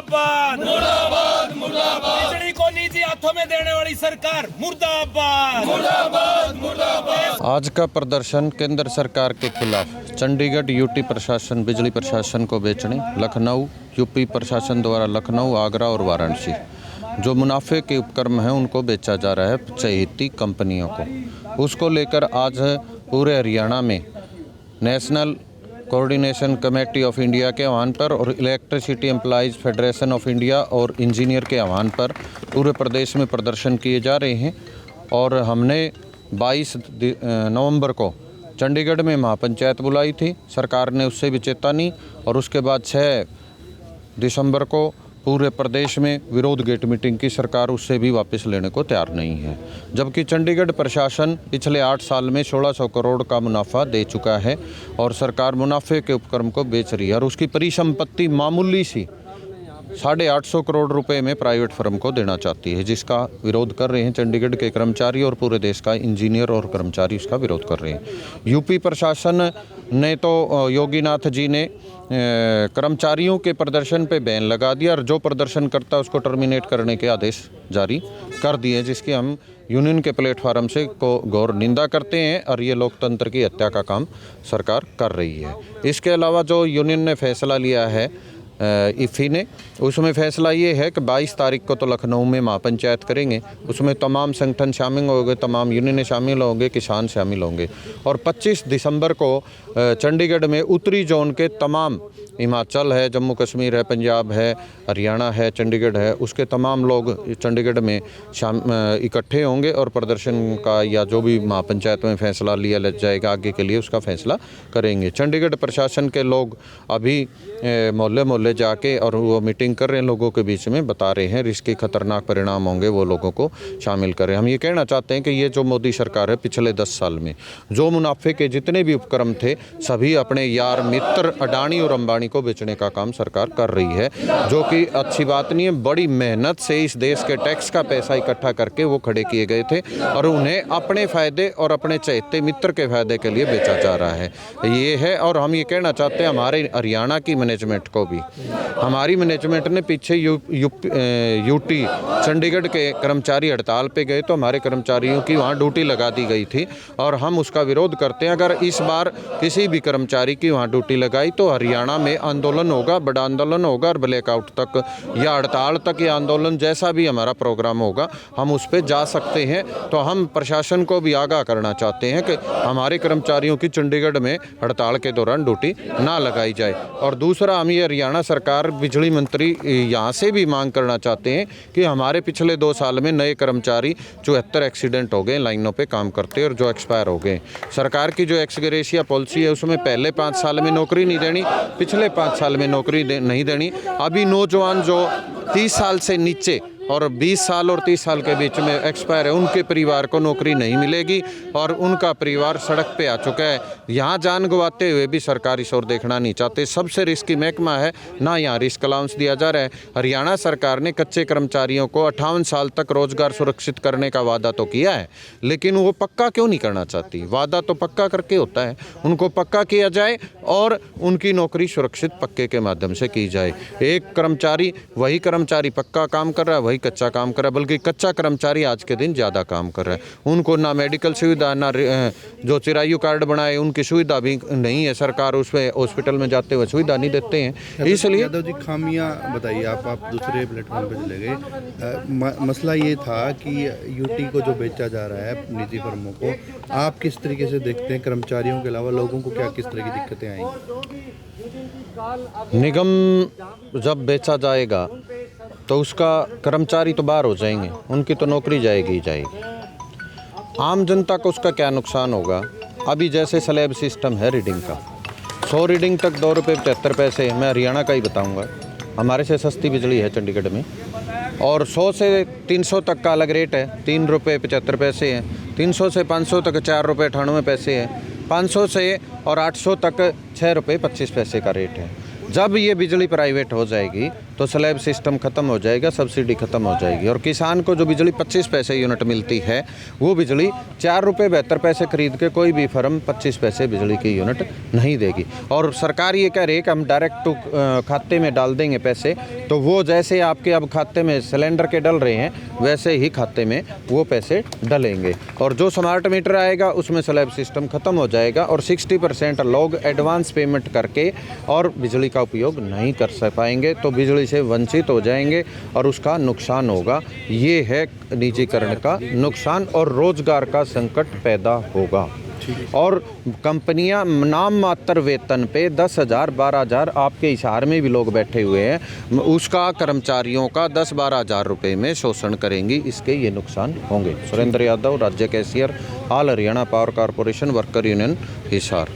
मुर्दाबाद मुर्दाबाद मुर्दाबाद। बिजली को निजी हाथों में देने वाली सरकार मुर्दाबाद मुर्दाबाद मुर्दाबाद। आज का प्रदर्शन केंद्र सरकार के खिलाफ चंडीगढ़ यूटी प्रशासन बिजली प्रशासन को बेचने, लखनऊ यूपी प्रशासन द्वारा लखनऊ, आगरा और वाराणसी जो मुनाफे के उपक्रम हैं उनको बेचा जा रहा है चहेती कंपनियों को। उसको लेकर आज पूरे हरियाणा में national coordination committee of India के आह्वान पर और electricity employees federation of India और इंजीनियर के आह्वान पर पूरे प्रदेश में प्रदर्शन किए जा रहे हैं। और हमने 22 नवंबर को चंडीगढ़ में महापंचायत बुलाई थी, सरकार ने उससे भी चेतावनी, और उसके बाद 6 दिसंबर को पूरे प्रदेश में विरोध गेट मीटिंग की। सरकार उससे भी वापस लेने को तैयार नहीं है, जबकि चंडीगढ़ प्रशासन पिछले 8 साल में 1600 करोड़ का मुनाफा दे चुका है और सरकार मुनाफे के उपक्रम को बेच रही है और उसकी परिसंपत्ति मामूली सी 850 करोड़ रुपए में प्राइवेट फर्म को देना चाहती है, जिसका विरोध कर रहे हैं चंडीगढ़ के कर्मचारी और पूरे देश का इंजीनियर और कर्मचारी उसका विरोध कर रहे हैं। यूपी प्रशासन ने तो योगीनाथ जी ने कर्मचारियों के प्रदर्शन पे बैन लगा दिया और जो प्रदर्शन करता है उसको टर्मिनेट करने के आदेश जारी कर दिए, जिसकी हम यूनियन के प्लेटफार्म से को गौर निंदा करते हैं और ये लोकतंत्र की हत्या का काम सरकार कर रही है। इसके अलावा जो यूनियन ने फैसला लिया है इफ़ी ने, उसमें फ़ैसला ये है कि 22 तारीख को तो लखनऊ में महापंचायत करेंगे, उसमें तमाम संगठन शामिल होंगे, तमाम यूनियन शामिल होंगे, किसान शामिल होंगे, और 25 दिसंबर को चंडीगढ़ में उत्तरी जोन के तमाम, हिमाचल है, जम्मू कश्मीर है, पंजाब है, हरियाणा है, चंडीगढ़ है, उसके तमाम लोग चंडीगढ़ में इकट्ठे होंगे और प्रदर्शन का या जो भी महापंचायत में फ़ैसला लिया जाएगा आगे के लिए उसका फ़ैसला करेंगे। चंडीगढ़ प्रशासन के लोग अभी मोहल्ले मोहल्ले जाके और वो मीटिंग कर रहे हैं, लोगों के बीच में बता रहे हैं रिस्क के खतरनाक परिणाम होंगे, वो लोगों को शामिल करें। हम ये कहना चाहते हैं कि ये जो मोदी सरकार है पिछले 10 साल में जो मुनाफे के जितने भी उपक्रम थे सभी अपने यार मित्र अडानी और अंबानी को बेचने का काम सरकार कर रही है, जो कि अच्छी बात नहीं है। बड़ी मेहनत से इस देश के टैक्स का पैसा इकट्ठा करके वो खड़े किए गए थे और उन्हें अपने फ़ायदे और अपने चहेते मित्र के फ़ायदे के लिए बेचा जा रहा है, ये है। और हम ये कहना चाहते हैं हमारे हरियाणा की मैनेजमेंट को भी, हमारी मैनेजमेंट ने पीछे यूटी चंडीगढ़ के कर्मचारी हड़ताल पे गए तो हमारे कर्मचारियों की वहाँ ड्यूटी लगा दी गई थी और हम उसका विरोध करते हैं। अगर इस बार किसी भी कर्मचारी की वहाँ ड्यूटी लगाई तो हरियाणा में आंदोलन होगा, बड़ा आंदोलन होगा और ब्लैकआउट तक या हड़ताल तक या आंदोलन जैसा भी हमारा प्रोग्राम होगा हम उस पर जा सकते हैं। तो हम प्रशासन को भी आगाह करना चाहते हैं कि हमारे कर्मचारियों की चंडीगढ़ में हड़ताल के दौरान ड्यूटी ना लगाई जाए। और दूसरा, हम ये हरियाणा सरकार, बिजली मंत्री यहाँ से भी मांग करना चाहते हैं कि हमारे पिछले 2 साल में नए कर्मचारी 74 एक्सीडेंट हो गए लाइनों पे काम करते और जो एक्सपायर हो गए। सरकार की जो एक्स ग्रेशिया पॉलिसी है उसमें पहले 5 साल में नौकरी नहीं देनी, पिछले 5 साल में नौकरी नहीं देनी। अभी नौजवान जो 30 साल से नीचे और 20 साल और 30 साल के बीच में एक्सपायर है उनके परिवार को नौकरी नहीं मिलेगी और उनका परिवार सड़क पे आ चुका है। यहाँ जान गंवाते हुए भी सरकार इस ओर देखना नहीं चाहते। सबसे रिस्की महकमा है ना, यहाँ रिस्क अलाउंस दिया जा रहा है। हरियाणा सरकार ने कच्चे कर्मचारियों को 58 साल तक रोजगार सुरक्षित करने का वादा तो किया है, लेकिन वो पक्का क्यों नहीं करना चाहती? वादा तो पक्का करके होता है, उनको पक्का किया जाए और उनकी नौकरी सुरक्षित पक्के के माध्यम से की जाए। एक कर्मचारी, वही कर्मचारी पक्का काम कर रहा है, वही कच्चा काम कर रहा है, बल्कि कच्चा कर्मचारी आज के दिन ज़्यादा काम कर रहा है। उनको ना मेडिकल सुविधा, ना जो चिरायु कार्ड बनाए उनकी सुविधा भी नहीं है। सरकार उस पर हॉस्पिटल में जाते हुए सुविधा नहीं देते हैं। इसलिए यादव जी, खामियां बताइए। आप दूसरे प्लेटफॉर्म पे चले गए। मसला ये था कि यूटी को जो बेचा जा रहा है निजी फर्मों को, आप किस तरीके से देखते हैं? कर्मचारियों के अलावा लोगों को क्या किस तरह की दिक्कतें आएंगी? निगम जब बेचा जाएगा तो उसका कर्मचारी तो बाहर हो जाएंगे, उनकी तो नौकरी जाएगी ही जाएगी। आम जनता को उसका क्या नुकसान होगा? अभी जैसे स्लैब सिस्टम है रीडिंग का, 100 रीडिंग तक 2 रुपये 75 पैसे, मैं हरियाणा का ही बताऊंगा, हमारे से सस्ती बिजली है चंडीगढ़ में। और 100 से 300 तक का अलग रेट है, 3 रुपये 75 पैसे हैं। 300 से 500 तक 4 रुपये 98 पैसे हैं। 500 से और 800 तक 6 रुपये 25 पैसे का रेट है। जब ये बिजली प्राइवेट हो जाएगी तो स्लैब सिस्टम खत्म हो जाएगा, सब्सिडी खत्म हो जाएगी और किसान को जो बिजली 25 पैसे यूनिट मिलती है वो बिजली 4 रुपये 72 पैसे खरीद के कोई भी फर्म 25 पैसे बिजली की यूनिट नहीं देगी। और सरकार ये कह रही है कि हम डायरेक्ट टू खाते में डाल देंगे पैसे, तो वो जैसे आपके अब खाते में सिलेंडर के डल रहे हैं वैसे ही खाते में वो पैसे डलेंगे और जो स्मार्ट मीटर आएगा उसमें स्लैब सिस्टम खत्म हो जाएगा और 60% लोग एडवांस पेमेंट करके और बिजली का उपयोग नहीं कर पाएंगे, तो बिजली से वंचित हो जाएंगे और उसका नुकसान होगा। ये है निजीकरण का नुकसान और रोजगार का संकट पैदा होगा। और कंपनियां नाम मात्र वेतन पे 10,000 12,000, आपके हिसार में भी लोग बैठे हुए हैं, उसका कर्मचारियों का 10-12 हज़ार रुपये में शोषण करेंगी। इसके ये नुकसान होंगे। सुरेंद्र यादव, राज्य cashier, all Haryana power corporation worker union, Hisar.